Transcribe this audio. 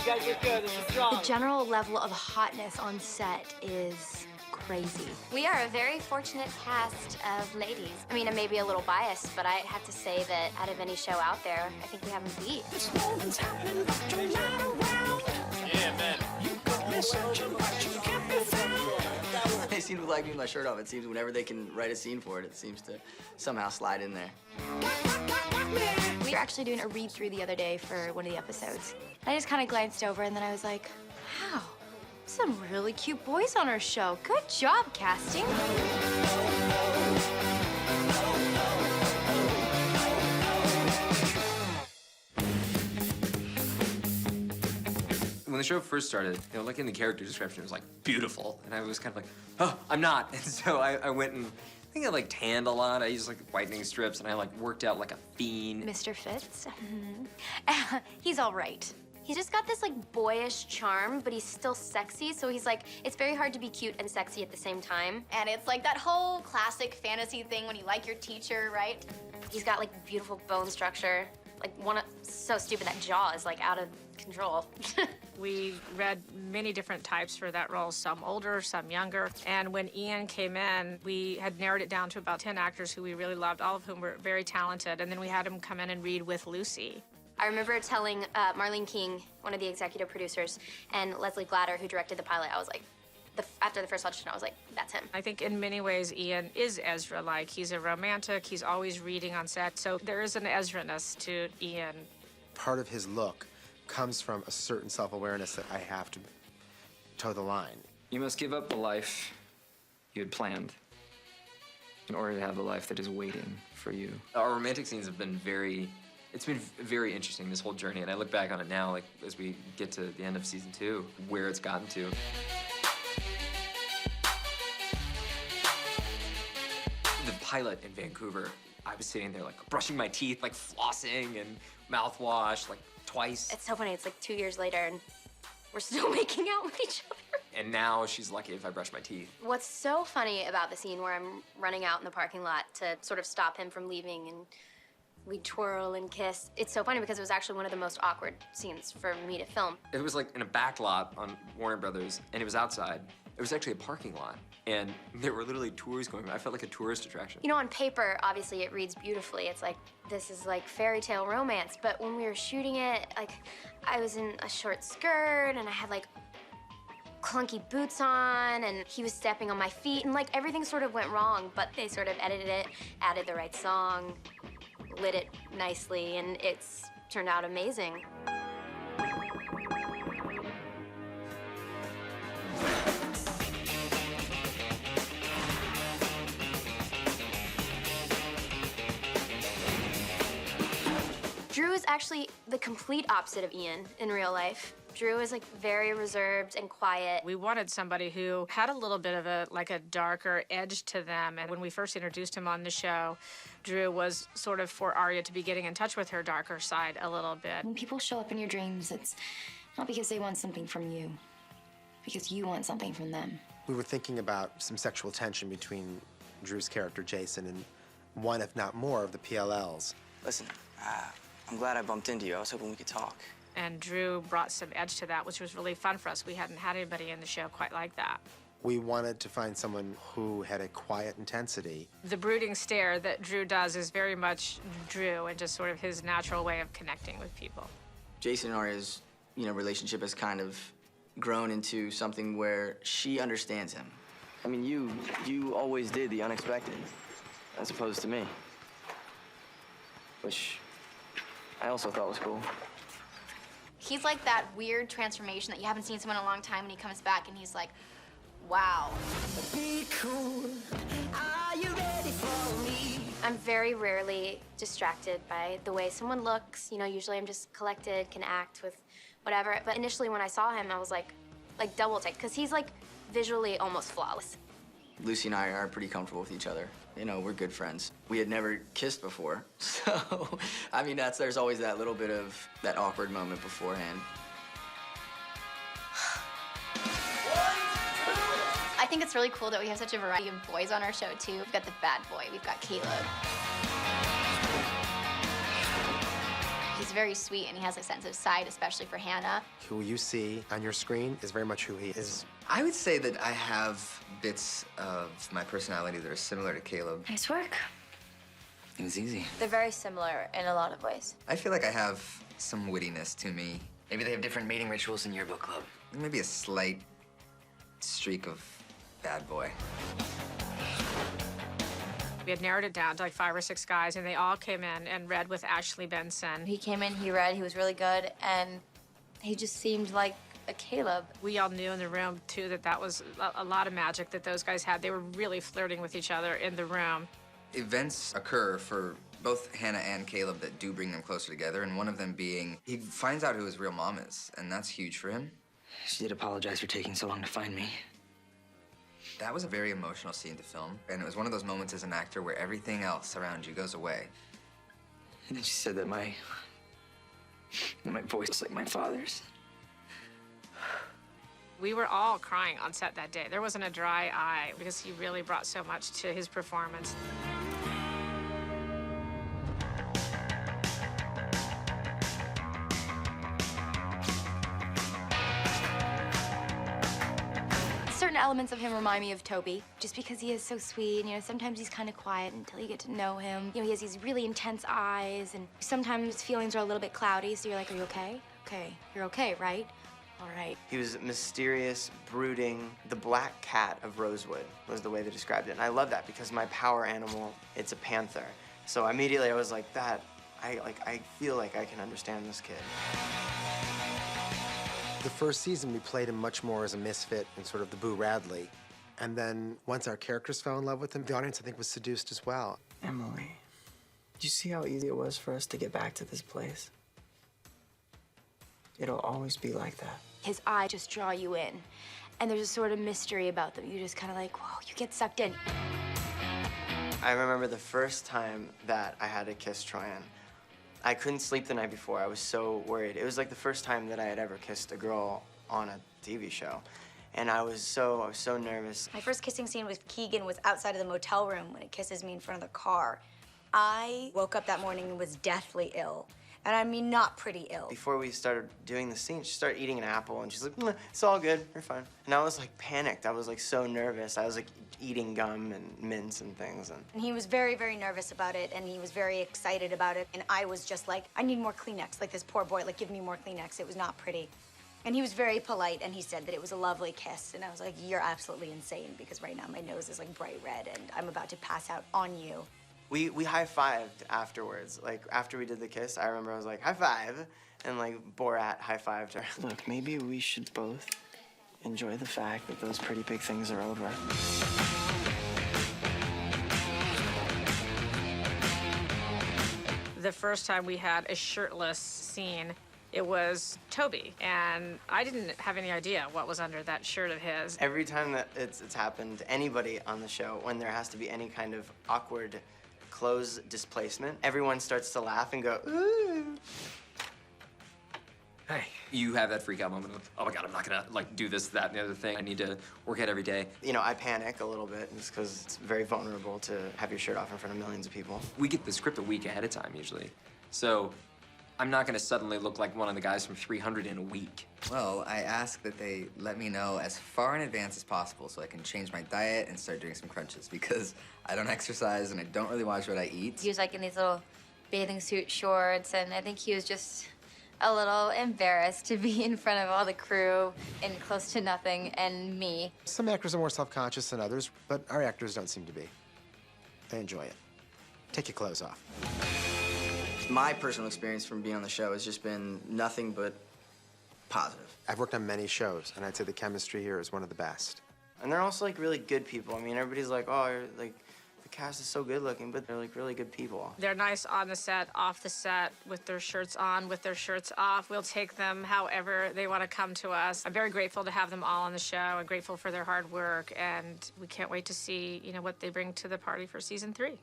guys look good. This is strong. The general level of hotness on set is crazy. We are a very fortunate cast of ladies. I mean, I may be a little biased, but I have to say that out of any show out there, I think we have them beat. Yeah, man. They seem to like me with my shirt off. It seems whenever they can write a scene for it, it seems to somehow slide in there. We were actually doing a read-through the other day for one of the episodes. I just kind of glanced over and then I was like, wow, some really cute boys on our show. Good job, casting. When the show first started, you know, looking at the character description, it was like beautiful, and I was kind of like, oh, I'm not. And so I went and I think I like tanned a lot. I used like whitening strips, and I like worked out like a fiend. Mr. Fitz. He's all right. He's just got this like boyish charm, but he's still sexy. So he's like, it's very hard to be cute and sexy at the same time. And it's like that whole classic fantasy thing when you like your teacher, right? He's got like beautiful bone structure. Like so stupid that jaw is like out of control. We read many different types for that role, some older, some younger. And when Ian came in, we had narrowed it down to about 10 actors who we really loved, all of whom were very talented. And then we had him come in and read with Lucy. I remember telling Marlene King, one of the executive producers, and Leslie Glatter, who directed the pilot, I was like, after the first audition, I was like, that's him. I think in many ways, Ian is Ezra-like. He's a romantic, he's always reading on set, so there is an Ezra-ness to Ian. Part of his look comes from a certain self-awareness that I have to toe the line. You must give up the life you had planned in order to have the life that is waiting for you. Our romantic scenes have been it's been very interesting, this whole journey, and I look back on it now, like, as we get to the end of season 2, where it's gotten to. The pilot in Vancouver, I was sitting there, like, brushing my teeth, like, flossing and mouthwash, like, twice. It's so funny, it's like 2 years later, and we're still making out with each other. And now she's lucky if I brush my teeth. What's so funny about the scene where I'm running out in the parking lot to sort of stop him from leaving, and we twirl and kiss. It's so funny because it was actually one of the most awkward scenes for me to film. It was like in a back lot on Warner Brothers, and it was outside. It was actually a parking lot, and there were literally tours going on. I felt like a tourist attraction. You know, on paper, obviously, it reads beautifully. It's like, this is like fairy tale romance. But when we were shooting it, like, I was in a short skirt, and I had like clunky boots on, and he was stepping on my feet, and like everything sort of went wrong, but they sort of edited it, added the right song, lit it nicely, and it's turned out amazing. Drew is actually the complete opposite of Ian in real life. Drew is like very reserved and quiet. We wanted somebody who had a little bit of a darker edge to them. And when we first introduced him on the show, Drew was sort of for Arya to be getting in touch with her darker side a little bit. When people show up in your dreams, it's not because they want something from you, because you want something from them. We were thinking about some sexual tension between Drew's character, Jason, and one, if not more, of the PLLs. Listen, I'm glad I bumped into you. I was hoping we could talk. And Drew brought some edge to that, which was really fun for us. We hadn't had anybody in the show quite like that. We wanted to find someone who had a quiet intensity. The brooding stare that Drew does is very much Drew and just sort of his natural way of connecting with people. Jason and Arya's, relationship has kind of grown into something where she understands him. I mean, you always did the unexpected, as opposed to me. Which I also thought was cool. He's like that weird transformation that you haven't seen someone in a long time, and he comes back and he's like, wow. Be cool. Are you ready for me? I'm very rarely distracted by the way someone looks. Usually I'm just collected, can act with whatever. But initially when I saw him, I was like double take, because he's like visually almost flawless. Lucy and I are pretty comfortable with each other. We're good friends. We had never kissed before, so, I mean, there's always that little bit of that awkward moment beforehand. I think it's really cool that we have such a variety of boys on our show, too. We've got the bad boy, we've got Caleb. He's He's very sweet and he has a sense of sight, especially for Hannah. Who you see on your screen is very much who he is. I would say that I have bits of my personality that are similar to Caleb. Nice work. It was easy. They're very similar in a lot of ways. I feel like I have some wittiness to me. Maybe they have different mating rituals in your book club. Maybe a slight streak of bad boy. We had narrowed it down to like 5 or 6 guys, and they all came in and read with Ashley Benson. He came in, he read, he was really good, and he just seemed like a Caleb. We all knew in the room, too, that that was a lot of magic that those guys had. They were really flirting with each other in the room. Events occur for both Hannah and Caleb that do bring them closer together, and one of them being he finds out who his real mom is, and that's huge for him. She did apologize for taking so long to find me. That was a very emotional scene to film, and it was one of those moments as an actor where everything else around you goes away. And then she said that my voice is like my father's. We were all crying on set that day. There wasn't a dry eye because he really brought so much to his performance. Certain elements of him remind me of Toby, just because he is so sweet. And, sometimes he's kind of quiet until you get to know him. He has these really intense eyes, and sometimes feelings are a little bit cloudy, so you're like, are you okay? Okay, you're okay, right? All right. He was mysterious, brooding. The black cat of Rosewood was the way they described it. And I love that because my power animal, it's a panther. So immediately I was like, I feel like I can understand this kid. The first season, we played him much more as a misfit and sort of the Boo Radley. And then once our characters fell in love with him, the audience, I think, was seduced as well. Emily, do you see how easy it was for us to get back to this place? It'll always be like that. His eyes just draw you in, and there's a sort of mystery about them. You're just kind of like, whoa, you get sucked in. I remember the first time that I had to kiss Troyan. I couldn't sleep the night before. I was so worried. It was like the first time that I had ever kissed a girl on a TV show. And I was so nervous. My first kissing scene with Keegan was outside of the motel room when he kisses me in front of the car. I woke up that morning and was deathly ill. And I mean, not pretty ill. Before we started doing the scene, she started eating an apple, and she's like, it's all good, you're fine. And I was like panicked. I was like so nervous. I was like eating gum and mints and things. And he was very, very nervous about it, and he was very excited about it. And I was just like, I need more Kleenex. Like this poor boy, like give me more Kleenex. It was not pretty. And he was very polite, and he said that it was a lovely kiss. And I was like, you're absolutely insane, because right now my nose is like bright red, and I'm about to pass out on you. We high-fived afterwards. Like, after we did the kiss, I remember I was like, high five, and like Borat high-fived her. Look, maybe we should both enjoy the fact that those pretty big things are over. The first time we had a shirtless scene, it was Toby, and I didn't have any idea what was under that shirt of his. Every time that it's happened to anybody on the show, when there has to be any kind of awkward clothes displacement, everyone starts to laugh and go, ooh. Hey, you have that freak out moment of, oh my God, I'm not gonna do this, that, and the other thing. I need to work out every day. I panic a little bit just because it's very vulnerable to have your shirt off in front of millions of people. We get the script a week ahead of time usually. So I'm not gonna suddenly look like one of the guys from 300 in a week. Well, I ask that they let me know as far in advance as possible so I can change my diet and start doing some crunches because I don't exercise and I don't really watch what I eat. He was like in these little bathing suit shorts, and I think he was just a little embarrassed to be in front of all the crew and close to nothing and me. Some actors are more self-conscious than others, but our actors don't seem to be. They enjoy it. Take your clothes off. My personal experience from being on the show has just been nothing but positive. I've worked on many shows, and I'd say the chemistry here is one of the best. And they're also like really good people. I mean, everybody's like, oh, the cast is so good looking, but they're like really good people. They're nice on the set, off the set, with their shirts on, with their shirts off. We'll take them however they want to come to us. I'm very grateful to have them all on the show and grateful for their hard work, and we can't wait to see, what they bring to the party for season 3.